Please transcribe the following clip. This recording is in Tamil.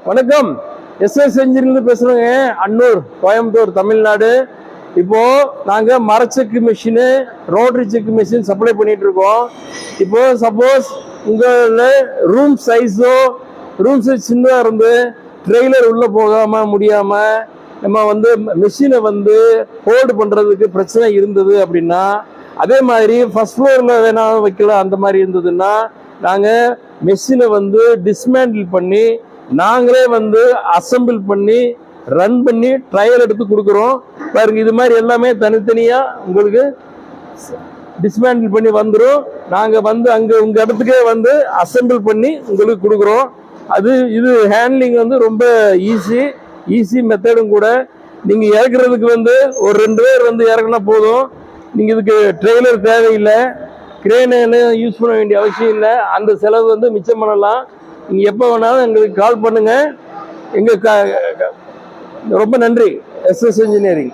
வணக்கம். எஸ்எஸ் இன்ஜினியர்ல பேசுறோங்க. அன்னூர், கோயம்புத்தூர், தமிழ்நாடு. இப்போ நாங்க மரச்செக்கு மிஷின், ரோட்டரி செக் மிஷின் சப்ளை பண்ணிட்டு இருக்கோம். இப்போ சப்போஸ் உங்கள ரூம் சைஸ் சின்னதா இருந்து ட்ரெய்லர் உள்ள போகாம முடியாம நம்ம மிஷினை ஹோல்டு பண்றதுக்கு பிரச்சனை இருந்தது அப்படின்னா, அதே மாதிரி ஃபர்ஸ்ட் ஃப்ளோர்ல வேணா வைக்கலாம். அந்த மாதிரி இருந்ததுன்னா நாங்க மெஷினை டிஸ்மேண்டில் பண்ணி நாங்களே அசம்பிள் பண்ணி ரன் பண்ணி ட்ரையல் எடுத்து கொடுக்குறோம். பாருங்க, இது மாதிரி எல்லாமே தனித்தனியா உங்களுக்கு டிஸ்மேண்டில் பண்ணி வந்துடும். நாங்க அங்க உங்க இடத்துக்கே அசம்பிள் பண்ணி உங்களுக்கு கொடுக்குறோம். இது ஹேண்ட்லிங் ரொம்ப ஈஸி மெத்தடும் கூட. நீங்க இறக்குறதுக்கு ஒரு 2 பேர் இறக்குனா போதும். நீங்க இதுக்கு ட்ரெய்லர் தேவையில்லை, கிரேனு யூஸ் பண்ண வேண்டிய அவசியம் இல்லை. அந்த செலவு மிச்சம் பண்ணலாம். நீங்க எப்போ வேணாலும் எங்களுக்கு கால் பண்ணுங்க. ரொம்ப நன்றி. SS engineering.